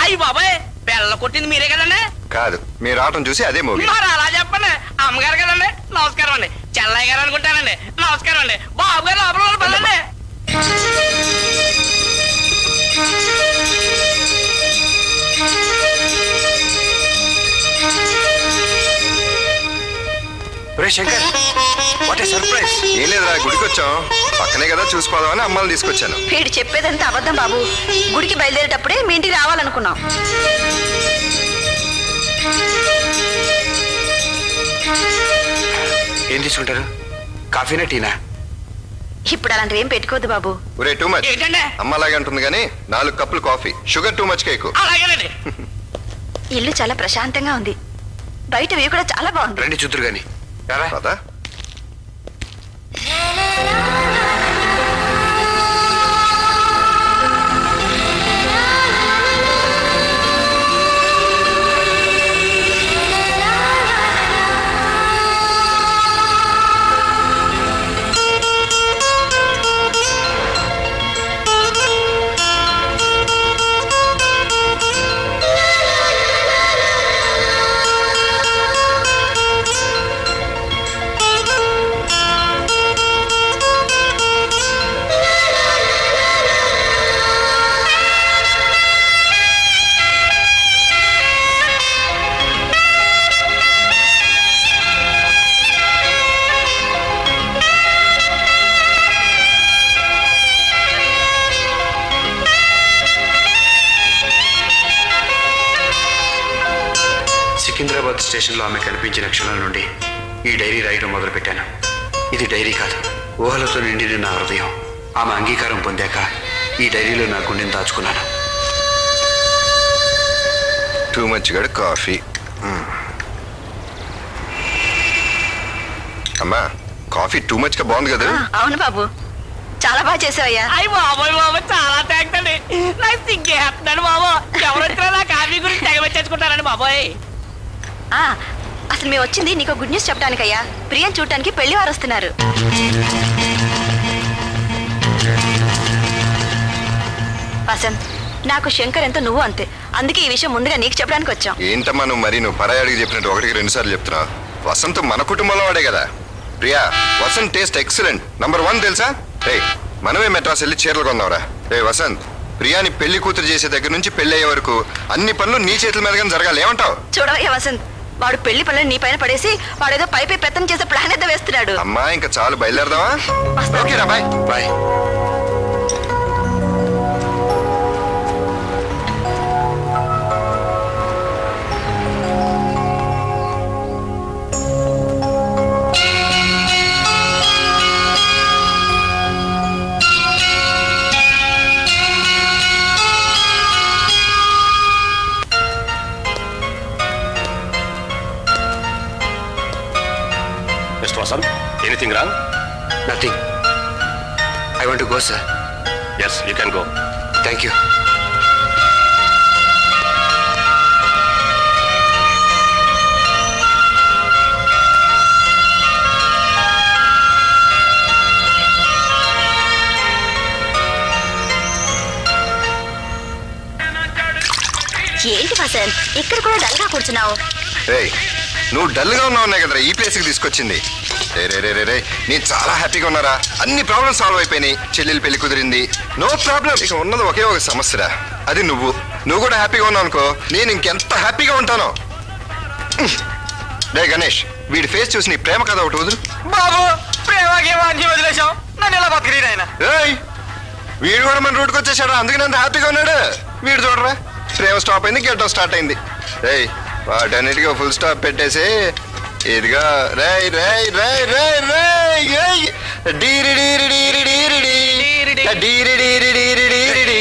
అయ్యి బాబాయ్ బెల్ల కొట్టింది మీరే కదండి? కాదు, మీరు రావటం చూసి అదే మూవీ. మరి అలా చెప్పండి. అమ్మగారు కదండి? నమస్కారం అండి. చెల్లయ్య గారు అనుకుంటానండి. నమస్కారం అండి. బాబు గారు లోపల పదండి. Shankar, what a surprise. ఏం లేదురా, గుడికి వచ్చాం. పక్కనే కదా చూసిపోదామని అమ్మాయిని తీసుకొచ్చాను. వీడు చెప్పేదంతా అబద్ధం బాబు. గుడికి బయలుదేరేటప్పుడే మీ ఇంటికి రావాలనుకున్నాం. ఏం తీసుకుంటారు? కాఫీనా టీనా? ఇప్పుడు అలాంటివి ఏం పెట్టుకోవద్దు బాబు. ఒరే టూ మచ్. ఏంటండి? అమ్మ అలాగే ఉంటుంది కానీ 4 కప్పులు coffee, sugar too much cake. అలాగేనండి. ఇల్లు చాలా ప్రశాంతంగా ఉంది. బయట వ్యూ కూడా చాలా బాగుంది. రండి చూద్దరు గాని. పద. సికింద్రాబాద్ స్టేషన్లో ఆమె కనిపించిన క్షణం నుండి ఈ డైరీ రాయడం మొదలుపెట్టాను. ఇది డైరీ కాదు, ఊహలతో నిండిన నా హృదయం. ఆమె అంగీకారం పొందాక ఈ డైరీలో నా గుండెని దాచుకున్నాను. టూ మచ్ గడ కాఫీ. అమ్మా, కాఫీ టూ మచ్ గా బాగుంది కదా? అవును బాబు, చాలా బాగా చేసావయ్యా. అయ్యి బాబోయ్ బాబు, చాలా థ్యాంక్స్ అండి. నాకు సిగ్గేస్తున్నాడు బాబు. ఎవరు వచ్చినా నా కాఫీ గురించి తెగ వచ్చేసుకుంటారండి బాబోయ్. అసలు మేము వచ్చింది నీకు గుడ్ న్యూస్ చెప్పడానికయ్యా. ప్రియం చూడటానికి పెళ్లి వారు వస్తున్నారు. వసంత్, నాకు శంకర్ ఎంతో నువ్వు అంతే. అందుకే ఈ విషయం ముందుగా నీకు చెప్పడానికి వచ్చాం. ఏంటమ్మా నువ్వు మరి నువ్వు పరాయాడికి చెప్పినట్టు 1కి 2 సార్లు చెప్తున్నావు. వసంత్ మన కుటుంబంలో వాడే కదా. Priya, Vasant taste excellent, number 1 తెలుసా? రే, మనమే మెడ్రాస్ వెళ్ళి చీరలు కొందాంరా. రే వసంత్, ప్రియాని పెళ్లి కూతురు చేసే దగ్గర నుంచి పెళ్లి అయ్యే వరకు అన్ని పనులు నీ చేతుల మీదగానే జరగాలి. ఏమంటావు? చూడవయ్యా వసంత్, వాడు పెళ్లి పనులు నీ పైన పడేసి వాడేదో పై పెత్తనం చేసే ప్లాన్ అయితే వేస్తున్నాడు. అమ్మా ఇంకా చాలు, బయలుదేరదామా? ఓకేరా, bye bye. Mr. Vasant, anything wrong? Nothing. I want to go, sir. Yes, you can go. Thank you. ఏంటి వసంత్, ఇక్కడ కూడా డల్గా కూర్చున్నావు? నువ్వు డల్గా ఉన్నావు కదరా ఈ ప్లేస్కి తీసుకొచ్చింది. రే, నేను చాలా హ్యాపీగా ఉన్నారా. అన్ని ప్రాబ్లమ్స్ సాల్వ్ అయిపోయినాయి. చెల్లెలు పెళ్లి కుదిరింది, నో ప్రాబ్లం. ఇక ఉన్నది ఒకే ఒక సమస్యరా, అది నువ్వు కూడా హ్యాపీగా ఉన్నావు అనుకో, నేను ఇంకెంత హ్యాపీగా ఉంటానో. రే గణేష్, వీడి ఫేస్ చూసి నీ ప్రేమ కథ ఒకటి వదులు. బాబు, ప్రేమకి వాంచి వదిలేశాం. నన్ను ఇలా బతికిరీడు ఆయన. వీడు కూడా మన రూట్కి వచ్చేసాడు, అందుకే అంత హ్యాపీగా ఉన్నాడు. వీడు చూడరా, ప్రేమ స్టాప్ అయింది, గెట్టం స్టార్ట్ అయింది. వాటన్నిటికీ ఫుల్ స్టాప్ పెట్టేసి ఇదిగా రై రై రై రై రై డీరి డీరి డీరి డీరి డీరి డీరి డీరి డీరి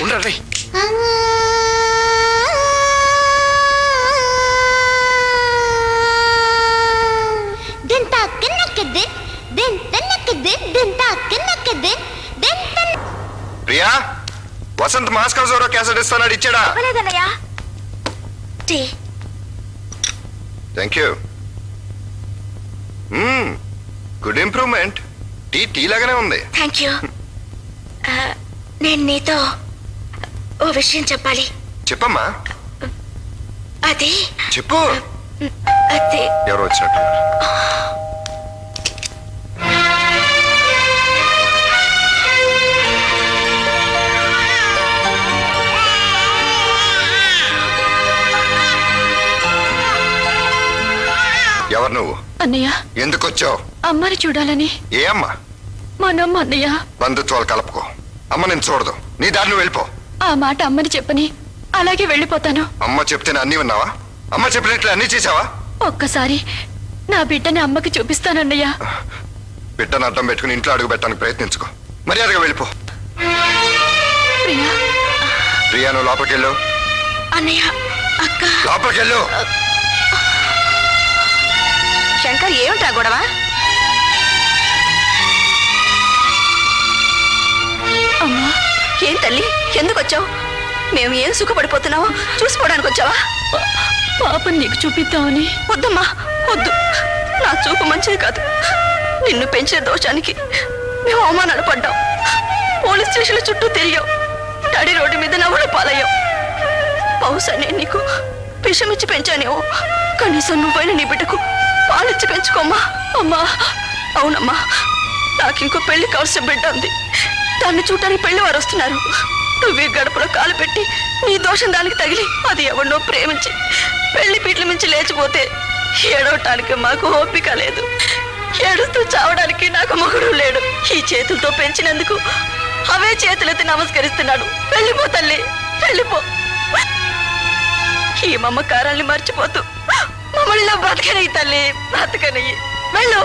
ఉండరా. ప్రియా, వసంత్ మాస్కో జోరో క్యాసెట్ ఇస్తాడు, ఇచ్చాడా? Thank you. Good improvement. Tea లాగానే ఉంది. Thank you. నేను నీతో ఓ విషయం చెప్పాలి. చెప్పమ్మా, అది చెప్పు. అది ఎవరు వచ్చినట్టున్నారు? ఎవరు నువ్వు? అన్నయ్య, ఎందుకు వచ్చావు? అమ్మని చూడాలని. ఏ అమ్మ? మనమ్మ అన్నయ్య. బంధుత్వాలు కలుపుకో. అమ్మ నేను చూడదు, నీ దారి నువ్వు వెళ్ళిపో. ఆ మాట అమ్మని చెప్పని అలాగే వెళ్ళిపోతాను. అమ్మ చెప్తేనే అన్నీ విన్నావా? అమ్మ చెప్పినట్లు అన్నీ చేసావా? ఒక్కసారి నా బిడ్డని అమ్మకి చూపిస్తానన్నయ్య. బిడ్డను అడ్డం పెట్టుకుని ఇంట్లో అడుగు పెట్టడానికి ప్రయత్నించుకో. మర్యాదగా వెళ్ళిపో. ప్రియా, ప్రియా, నువ్వు లోపలికి వెళ్ళు. అన్నయ్య, అక్క. లోపలికి వెళ్ళు. శంకర్, ఏమిటా గొడవ? అమ్మా. ఏం తల్లి, ఎందుకు వచ్చావు? మేము ఏం సుఖపడిపోతున్నావో చూసిపోవడానికి వచ్చావా? పాపని నీకు చూపిద్దామని. వద్దమ్మా, వద్దు. నా చూపు మంచిది కాదు. నిన్ను పెంచిన దోషానికి మేము అవమానాలు పడ్డాం. పోలీస్ స్టేషన్ల చుట్టూ తిరిగాం. తడి రోడ్డు మీద నవ్వులు పాలయ్యాం. బహుశా నేను నీకు విషమిచ్చి పెంచానేమో. కనీసం నువ్వైనా నీ బిడ్డకు పాలిచ్చి పెంచుకోమ్మా. అమ్మా. అవునమ్మా, నాకు ఇంకో పెళ్లి కావాల్సిన బిడ్డ ఉంది. దాన్ని చూడటానికి పెళ్లి వారు వస్తున్నారు. నువ్వే గడపలో కాలు పెట్టి నీ దోషం దానికి తగిలి అది ఎవరినో ప్రేమించి పెళ్లి పీట్ల మించి లేచిపోతే ఏడవటానికి మాకు ఓపిక లేదు. ఏడుస్తూ చావడానికి నాకు మొగుడు లేడు. ఈ చేతులతో పెంచినందుకు అవే చేతులెత్తి నమస్కరిస్తున్నాడు. వెళ్ళిపో తల్లి, వెళ్ళిపో. ఈ మమ్మకారాల్ని మర్చిపోతూ మమ్మల్ని బ్రతకనయ్యి తల్లి, బ్రతకనయ్యి. వెళ్ళు.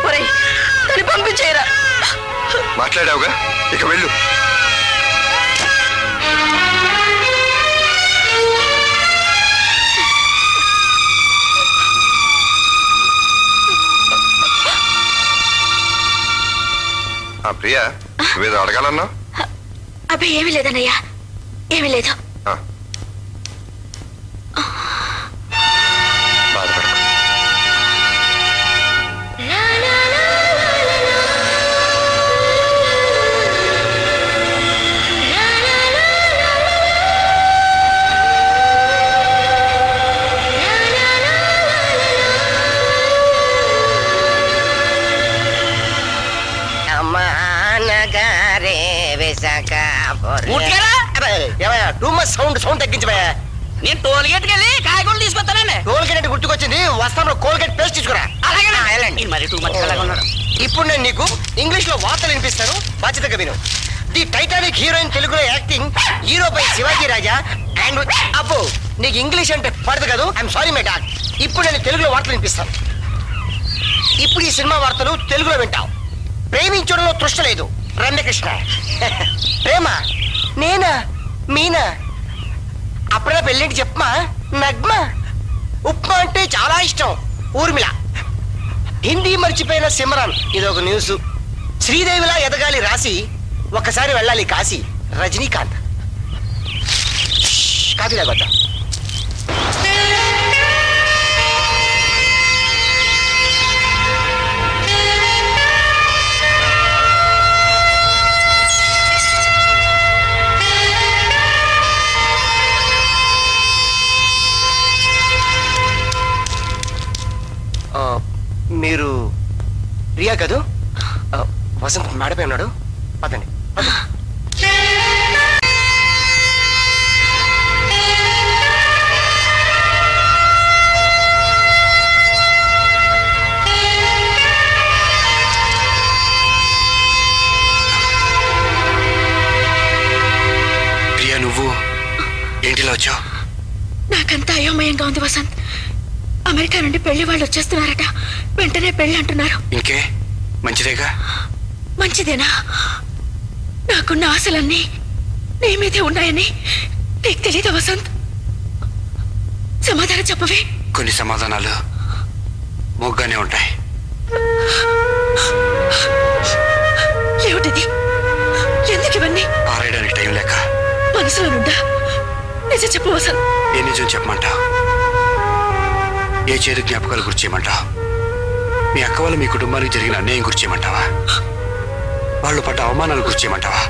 ఒరేయ్, దాన్ని పంపించేయరా. మాట్లాడావుగా, ఇక వెళ్ళు. ప్రియా, నువ్వేదో అడగాలన్నా? అబ్బే, ఏమీ లేదన్నయ్యా, ఏమీ లేదు. బాధపడకు. టూ మచ్ సౌండ్ తగ్గించబోయా. నేను టోల్ గేట్కి వెళ్ళి కాయగూరలు తీసుకొస్తానండి. కోల్గేట్ గుర్తుకొచ్చింది, వస్తాను. కోల్గేట్ పేస్ట్ తీసుకురా. అలాగే. మరి టూ మచ్ అలాగే ఉన్నాడు. ఇప్పుడు నేను నీకు ఇంగ్లీష్ లో వార్తలు వినిపిస్తాను, బాధ్యతగా విను. ది టైటానిక్ హీరోయిన్ తెలుగులో acting hero by Shivaji Raja and అబ్బో, నీకు ఇంగ్లీష్ అంటే పడదు కదా. I'm sorry my dad. ఇప్పుడు నేను తెలుగులో వార్తలు వినిపిస్తాను. ఇప్పుడు ఈ సినిమా వార్తలు తెలుగులో వింటావు. ప్రేమించడంలో తృష్ట లేదు, రమ్యకృష్ణ. ప్రేమ నేనా మీనా? అప్పుడే పెళ్ళింటి చెప్పమా. నగ్మ. ఉప్మా అంటే చాలా ఇష్టం, ఊర్మిళ. హిందీ మర్చిపోయిన సిమరాన్, ఇదొక న్యూస్. శ్రీదేవిలా ఎదగాలి రాసి, ఒక్కసారి వెళ్ళాలి కాశీ, రజనీకాంత్. కాఫీ తాగొద్దా? మీరు ప్రియా కదూ? వసంత్ మేడపై ఉన్నాడు, పదండి. ప్రియా, నువ్వు ఏంటిలా వచ్చావు? నాకంతా అయోమయంగా ఉంది వసంత్. అమెరికా నుండి పెళ్లి వాళ్ళు వచ్చేస్తున్నారట. వెంటనే పెళ్లి అంటున్నారు. ఇంకే మంచిదేగా? మంచిదేనా? నాకున్న ఆశలన్నీ నీ మీదే ఉన్నాయని నీకు తెలీదా వసంత్? సమాధానం చెప్పవే. కొన్ని సమాధానాలు మొగ్గానే ఉంటాయి. ఏమిటిది? ఎందుకు ఇవన్నీ? పారేయడానికి టైం లేక. మనసులో నుండా నిజం చెప్పు వసంత్. ఏ నిజం చెప్పమంటావు? ఏ చేదు జ్ఞాపకాలు గుర్చేయమంటావు? మీ అక్క వల్ల మీ కుటుంబానికి జరిగిన అన్యాయం గురించి చేయమంటావా? వాళ్ళు పడ్డ అవమానాల గురించి చేయమంటావా?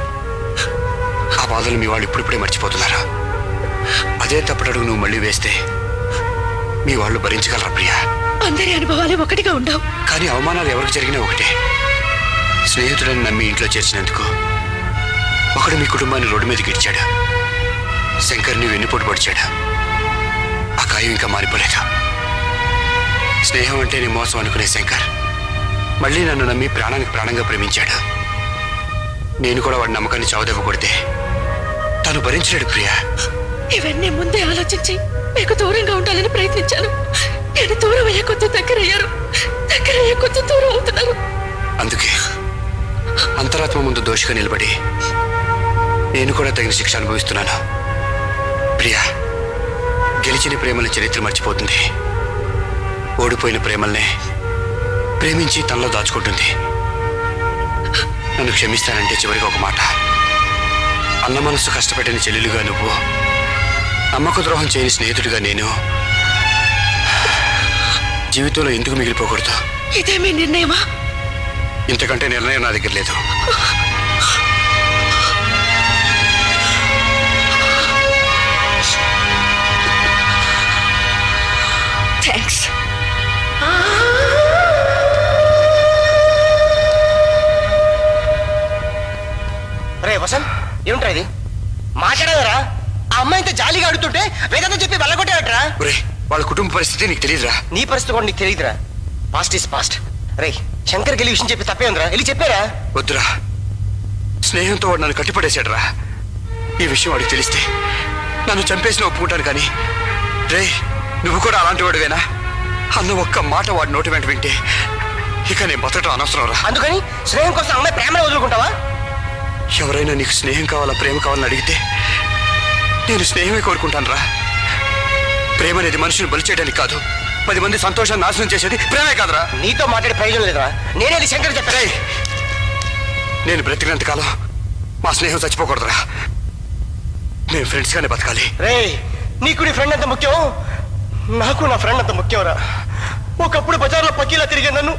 ఆ బాధలు మీ వాళ్ళు ఇప్పుడిప్పుడే మర్చిపోతున్నారు. అదే తప్పటడుగు నువ్వు మళ్ళీ వేస్తే మీ వాళ్ళు భరించగలరా ప్రియా? అందరి అనుభవాలు ఒకటిగా ఉండవు. కానీ అవమానాలు ఎవరికి జరిగినా ఒకటే. స్నేహితుడని నమ్మి ఇంట్లో చేర్చినందుకు ఒకడు మీ కుటుంబాన్ని రోడ్డు మీదకి ఇచ్చాడు. శంకర్ని వెన్నుపోటు పొడిచాడు. ఆ గాయం ఇంకా మారిపోలేదు. స్నేహం అంటే నీ మోసం అనుకునే శంకర్ మళ్ళీ నన్ను నమ్మి ప్రాణానికి ప్రాణంగా ప్రేమించాడు. నేను కూడా వాడి నమ్మకాన్ని చావుదెబ్బ కొడితే తను భరించలేడు ప్రియా. ఇవన్నీ ముందే ఆలోచించి మీకు దూరంగా ఉండాలని ప్రయత్నించాను. నేను దూరం అయ్యే కొద్ది దగ్గరయ్యారు, దగ్గరయ్యే కొద్ది దూరం అవుతున్నారు. అందుకే అంతరాత్మ ముందు దోషిగా నిలబడి నేను కూడా తగిన శిక్ష అనుభవిస్తున్నాను. ప్రియా, గెలిచిన ప్రేమల చరిత్ర మర్చిపోతుంది. ఓడిపోయిన ప్రేమల్నే ప్రేమించి తనలో దాచుకుంటుంది. నన్ను క్షమిస్తానంటే చివరికి ఒక మాట. అన్న మనస్సు కష్టపెట్టిన చెల్లెలుగా నువ్వు, నమ్మక ద్రోహం చేయని స్నేహితుడిగా నేను జీవితంలో ఎందుకు మిగిలిపోకూడదు? ఇదే మీ నిర్ణయమా? ఇంతకంటే నిర్ణయం నా దగ్గర లేదు. థ్యాంక్స్. రే వసంత్, ఏమిట్రా ఇది? మాట్లాడేవరా? ఆ అమ్మాయితో జాలీగా అడుగుతుంటే వేదంతో చెప్పి వెళ్ళగొట్టేవట్రా? ఒరే, వాళ్ళ కుటుంబ పరిస్థితి నీకు తెలియదురా. నీ పరిస్థితి కూడా నీకు తెలియదురా. Past is past. రే, శంకర్కి వెళ్ళి విషయం చెప్పి తప్పే ఉందిరా. వెళ్ళి చెప్పారా? వద్దురా, స్నేహంతో వాడు నన్ను కట్టిపడేశాడురా. ఈ విషయం వాడికి తెలిస్తే నన్ను చంపేసిన ఒప్పుకుంటాను. కానీ రే, నువ్వు కూడా అలాంటి వాడివేనా? అన్న ఒక్క మాట వాడి నోటి వెంట వింటే ఇక నేను బతకటం అనవసరం రా. అందుకని స్నేహం కోసం అమ్మాయి ప్రేమను వదులుకుంటావా? ఎవరైనా నీకు స్నేహం కావాలా ప్రేమ కావాలని అడిగితే నేను స్నేహమే కోరుకుంటాను రా. ప్రేమ అనేది మనుషుని బలి చేయడానికి కాదు, 10 మంది సంతోషాన్ని నాశనం చేసేది ప్రేమే కాదురా. నీతో మాట్లాడే ప్రయోజనం లేదురా. నేనే వెళ్ళి శంకర్ చెప్పారా? నేను బ్రతికినంత కాలం మా స్నేహం చచ్చిపోకూడదురా. మేము ఫ్రెండ్స్ గానే బతకాలి. రే, నీకు నీ ఫ్రెండ్ అంత ముఖ్యం, నాకు నా ఫ్రెండ్ అంత ముఖ్యంరా. ఒకప్పుడు బజార్లో పక్కీలా తిరిగే నన్ను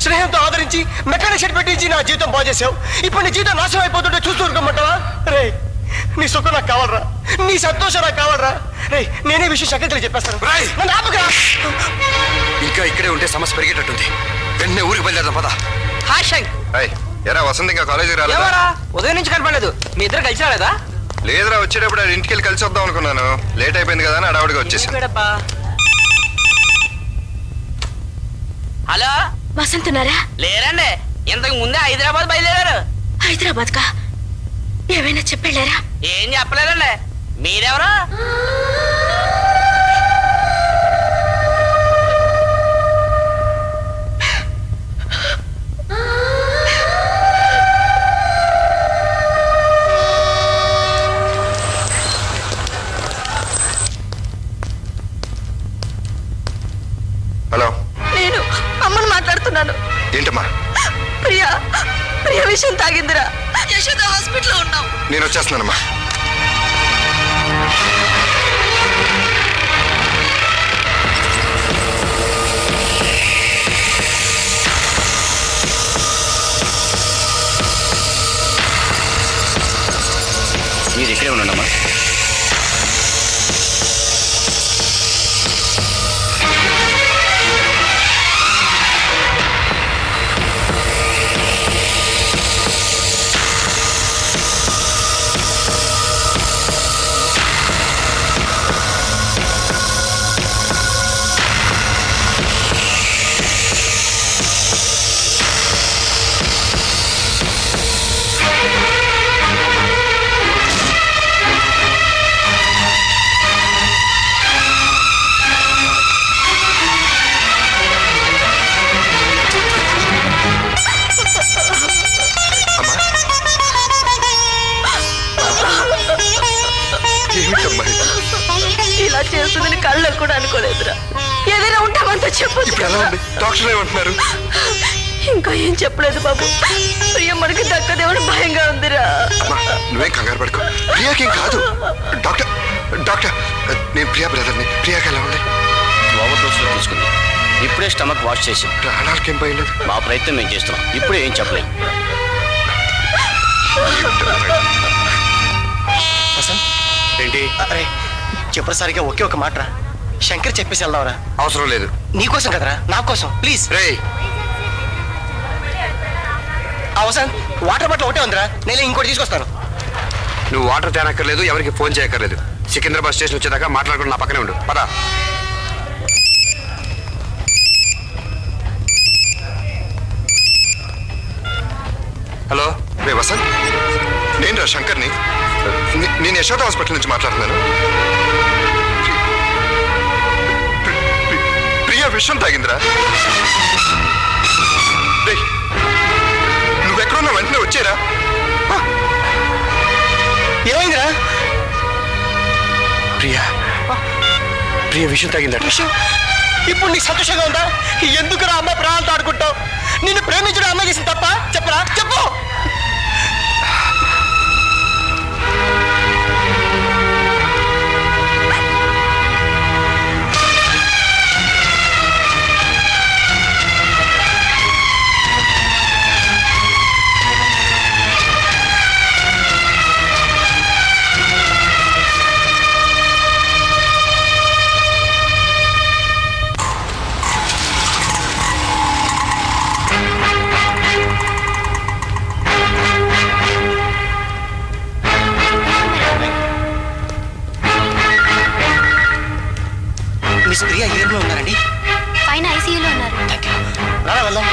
స్నేహంతో ఆదరించి మెకానిక్ షెడ్ పెట్టించి నా జీవితం బాగు చేసావు. ఇప్పుడు నీ జీవితం నాశనం అయిపోతుంటే చూస్తూ ఊరుకోమంటావా? రే, నీ సుఖం నాకు కావాలరా, నీ సంతోషం నాకు కావాలరా. రే, నేనే విషయం శంకర్కి చెప్పేస్తాను. రాయ్, నన్ను ఆపుకురా. ఇంకా ఇక్కడే ఉంటే సమస్య పెరిగేటట్టుంది. వెంటనే ఊరికి బయలుదేరదాం పద. హాయ్ శంక్. ఎరా వసంత్ ఇంకా కాలేజీకి రాలేదా? ఎవరా? ఉదయం నుంచి కనపడలేదు. మీ ఇద్దరు కలిసి రాలేదా? లేదురా, వచ్చేటప్పుడు ఆడి ఇంటికి వెళ్ళి కలిసి వద్దాం అనుకున్నాను. లేట్ అయిపోయింది కదా అని అడావుడిగా వచ్చేసాను. హలో, వసంతున్నారా? లేరండి, ఇంతకు ముందే హైదరాబాద్ బయలుదేరారు. హైదరాబాద్ కా? ఏమైనా చెప్పెళ్ళారా? ఏం చెప్పలేదండి. మీరెవరు? హలో, నేను అమ్మని మాట్లాడుతున్నాను. ఏంటమ్మా? ప్రియా, ప్రియా విషయం తాగిందిరా. యశోద హాస్పిటల్లో ఉన్నాం. నేను వచ్చేస్తున్నానమ్మా. మీరు ఇక్కడే ఉన్నాడమ్మా. ఇలా చేస్తుందని కళ్ళు కూడా అనుకోలేదురా. ఏదైనా ఉంటామంతా చెప్పొచ్చు. ఇప్పుడు ఎలా ఉంది? డాక్టర్ ఏమంటున్నారు? ఇంకా ఏం చెప్పలేదు బాబు. ప్రియ మనకి దక్కదేమని భయంగా ఉందిరా. అమ్మా, నువ్వేం కంగారు పడుకో. ప్రియాకేం కాదు. డాక్టర్ డాక్టర్ నేను ప్రియా బ్రదర్ని. ప్రియాకి ఎలా ఉంది? ఓవర్ డోస్ లో తీసుకుంది. ఇప్పుడే స్టమక్ వాష్ చేసి ప్రాణాలకేం పోయలేదు. మా ప్రయత్నం మేము చేస్తున్నాం. ఇప్పుడే ఏం చెప్పలేం. వసంత్, ఏంటి? అరే చెప్పసరిగా ఒకే ఒక మాట రా. శంకర్ చెప్పేసి వెళ్దాంరా. అవసరం లేదు. నీకోసం కదరా, నా కోసం ప్లీజ్. రే వసంత్, వాటర్ బాటిల్ ఒకటే ఉందిరా, నేను ఇంకోటి తీసుకొస్తాను. నువ్వు వాటర్ తేనక్కర్లేదు, ఎవరికి ఫోన్ చేయక్కర్లేదు. సికింద్రాబాద్ స్టేషన్ వచ్చేదాకా మాట్లాడుకుని నా పక్కనే ఉండు. పదా. హలో రే వసంత్, నేను రా శంకర్ని. నేను యశోద హాస్పిటల్ నుంచి మాట్లాడుతున్నాను. ప్రియా విషయం తాగిందిరా. రేయ్, నువ్వెక్కడున్నా వెంటనే వచ్చేరా. ఏమైందిరా? ప్రియా విషయం తగ్గిందట. విషయం? ఇప్పుడు నీకు సంతోషంగా ఉందా? ఎందుకురా అమ్మాయి ప్రాణాలతో ఆడుకుంటావు? నిన్ను ప్రేమించడం అమ్మాయి చేసిన తప్ప? చెప్పరా, చెప్పు. మిస్ ప్రియా ఏ రూమ్లో ఉన్నారండి? పైన ఐసీయూలో ఉన్నారు. రారా వెళ్దాం.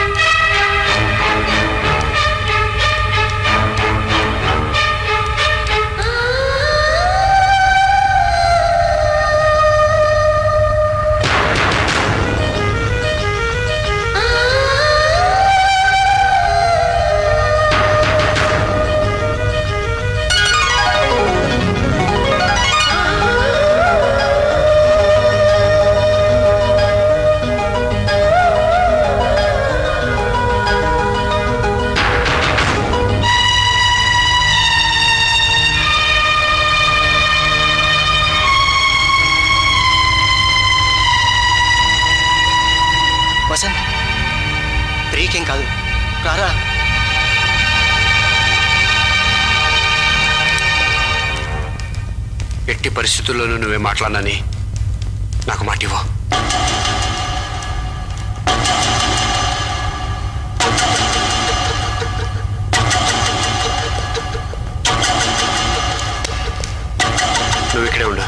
వసంత్, ప్రియకేం కాదు, రారా. ఎట్టి పరిస్థితుల్లోనూ నువ్వే మాట్లాడనని నాకు మాట ఇవ్వు. నువ్వు ఇక్కడే ఉండు.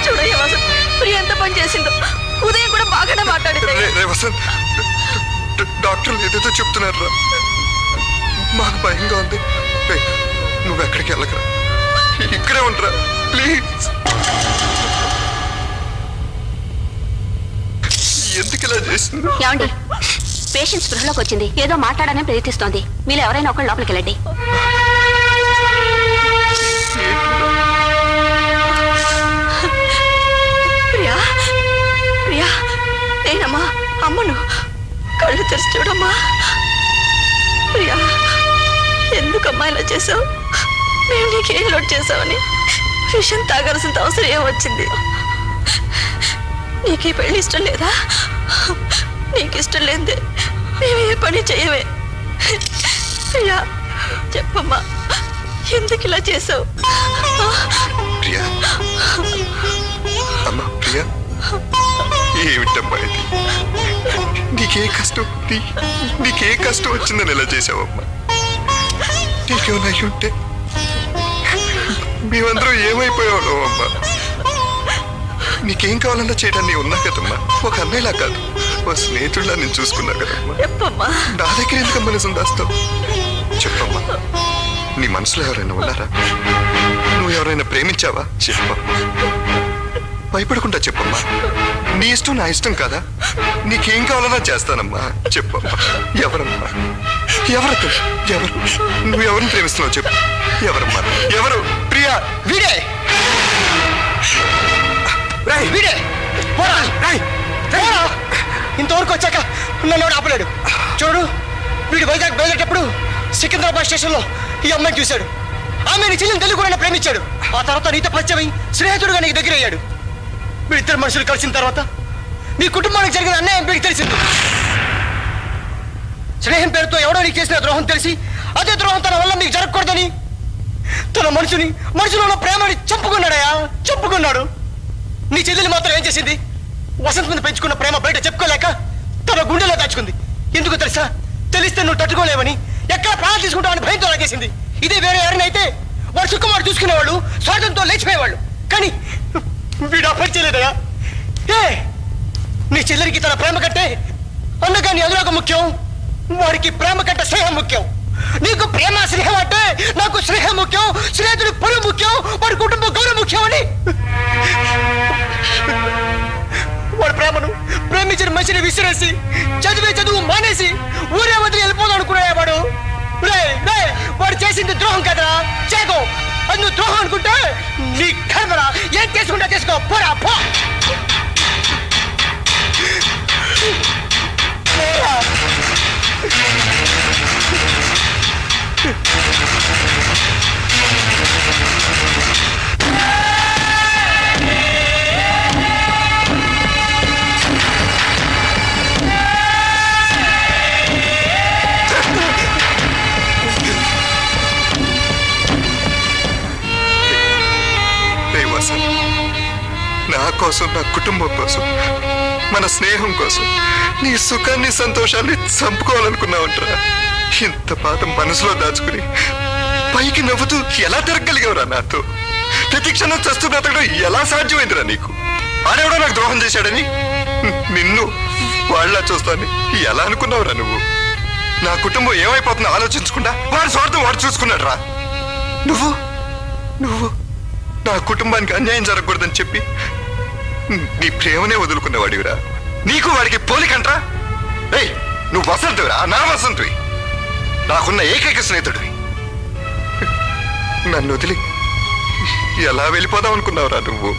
చూడయ్య వసంత్, ప్రియ ఎంత పని చేసిందో. ఉదయం కూడా బాగానే మాట్లాడింది. రే వసంత్, డాక్టర్లు ఏదేదో చెప్తున్నారు రా. మాకు భయంగా ఉంది. రే నువ్వు ఎక్కడికి వెళ్ళకరా, ఇక్కడే ఉండరా ప్లీజ్. ఎందుకు ఇలా చేసింది? ఏమండి, పేషెంట్ స్పృహలోకి వచ్చింది. ఏదో మాట్లాడాలని ప్రయత్నిస్తోంది. మీరు ఎవరైనా ఒకళ్ళు లోపలికి వెళ్ళండి. ప్రియా, ప్రియా, నేనమ్మా, అమ్మను. కళ్ళు తెరిచి చూడమ్మా. ప్రియా, ఎందుకమ్మా ఇలా చేసావు? మేము నీకేం లోటు చేసావని విషయం తాగాల్సిన అవసరం ఏమొచ్చింది? నీకు ఈ పెళ్లి ఇష్టం లేదా? నీకు ఇష్టం లేదే మేము ఏ పని చేయవే. ప్రియా, చెప్పమ్మా, ఎందుకు ఇలా చేసావు? ప్రియా, అమ్మా ప్రియా, ఏమిటమ్మా ఇది? నీకే కష్టం వచ్చిందని ఎలా చేసావమ్మా? నీకేమైనా అయి ఉంటే మేమందరం ఏమైపోయావు అమ్మా? నీకేం కావాలన్నా చేయడానికి ఉన్నా కదమ్మా. ఒక అన్నయ్యలా కాదు, ఓ స్నేహితుడిలా నేను చూసుకున్నా కదమ్మా. చెప్పమ్మా. నా దగ్గర ఎందుకు మనసు దాస్తావు? చెప్పమ్మా, నీ మనసులో ఎవరైనా ఉన్నారా? నువ్వు ఎవరైనా ప్రేమించావా? చెప్పమ్మా, భయపడకుండా చెప్పమ్మా. నీ ఇష్టం నా ఇష్టం కాదా? నీకేం కావాలన్నా చేస్తానమ్మా. చెప్పమ్మా, ఎవరమ్మా ఎవరు ఎవరు నువ్వు ఎవరిని ప్రేమిస్తున్నావు చెప్పు. ఎవరమ్మా ఎవరు? ప్రియా. వీడే రేయ్, వీడే పోరా. పోరా. ఇంతవరకు వచ్చాక నన్ను ఆపలేడు. చూడు, వీడు వైజాగ్ బయలుదేరేటప్పుడు సికింద్రాబాద్ స్టేషన్లో ఈ అమ్మాయిని చూశాడు. ఆమె నీ చెల్లిని తెలుగు కూడా ప్రేమించాడు. ఆ తర్వాత నీతో పరిచయమై స్నేహితుడుగా నీకు దగ్గర అయ్యాడు. వీడిద్దరు మనుషులు కలిసిన తర్వాత మీ కుటుంబానికి జరిగిన అన్యాయం వీడికి తెలిసింది. స్నేహం పేరుతో ఎవడో నీకు చేసిన ద్రోహం తెలిసి అదే ద్రోహం తన వల్ల మీకు జరగకూడదని తన మనుషులో ఉన్న ప్రేమని చంపుకున్నాడయా, చంపుకున్నాడు. నీ చెల్లెలు మాత్రం ఏం చేసింది? వసంత్ మీద పెంచుకున్న ప్రేమ బయట చెప్పుకోలేక తన గుండెలో దాచుకుంది. ఎందుకు తెలుసా? తెలిస్తే నువ్వు తట్టుకోలేవని, ఎక్కడ ప్రాణాలు తీసుకుంటావని భయంతో లాగేసింది. ఇదే వేరే ఎవరినైతే వాడు సుఖమాడు చూసుకునేవాళ్ళు, స్వార్థంతో లేచిపోయేవాళ్ళు. కానీ వీడు ఆ పని చేయలేదయా. నీ చెల్లెరికి తన ప్రేమ కంటే అన్నగా నీ అనురాగం ముఖ్యం, వాడికి ప్రేమ కంటే స్నేహం ముఖ్యం. నీకు ప్రేమ స్నేహం అంటే నాకు స్నేహం ముఖ్యం, స్నేహితుడి పరువు ముఖ్యం, వాడి కుటుంబం గౌరవం ముఖ్యం అని వాడి ప్రేమను ప్రేమించిన మనిషిని విసిరేసి చదివే చదువు మానేసి ఊరే వదిలి వెళ్ళిపోదాం అనుకునేవాడు. వాడు చేసింది ద్రోహం కదరా, చేకో. అది నువ్వు ద్రోహం అనుకుంటే నీ కర్మరా. ఏం చేసుకుంటా చేసుకో, పోరా పో. నా కోసం, నా కుటుంబం కోసం, మన స్నేహం కోసం నీ సుఖాన్ని సంతోషాన్ని చంపుకోవాలనుకున్నావంటరా. ఇంత బాధ మనసులో దాచుకుని పైకి నవ్వుతూ ఎలా తిరగలిగావురా నాతో? ప్రతి క్షణం చస్తూ బ్రతకడం ఎలా సాధ్యమైందిరా నీకు? ఆడెవడో నాకు ద్రోహం చేశాడని నిన్ను వాళ్ళ చూస్తాను ఎలా అనుకున్నావురా నువ్వు? నా కుటుంబం ఏమైపోతుందో ఆలోచించకుండా వాడి స్వార్థం వాడు చూసుకున్నాడు రా. నువ్వు నా కుటుంబానికి అన్యాయం జరగకూడదని చెప్పి నీ ప్రేమనే వదులుకునేవాడివిరా. నీకు వాడికి పోలికంట్రా. ఏయ్, నువ్వు వసంతువిరా, నా వసంతువి, నాకున్న ఏకైక స్నేహితుడివి. నన్ను వదిలి ఎలా వెళ్ళిపోదాం అనుకున్నావురా నువ్వు?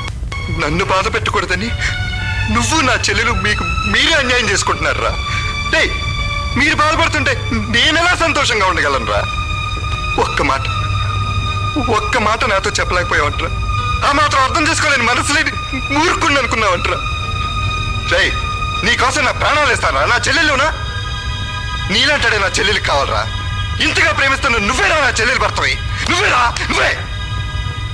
నన్ను బాధ పెట్టకూడదని నువ్వు నా చెల్లెలు మీరే అన్యాయం చేసుకుంటున్నారా. ఏయ్, మీరు బాధపడుతుంటే నేనెలా సంతోషంగా ఉండగలను రా? ఒక్క మాట నాతో చెప్పలేకపోయావంటరా. ఆ మాత్రం అర్థం చేసుకోలేని మనసులేని మూర్ఖుణ్ణి అనుకున్నావంటరా. రే, నీకోసం నా ప్రాణాలు ఇస్తానా? నా చెల్లెలునా? నీలాంటాడే నా చెల్లెలికి కావాలరా. ఇంతగా ప్రేమిస్తాను నువ్వేరా నా చెల్లెలు భర్తవి. నువ్వే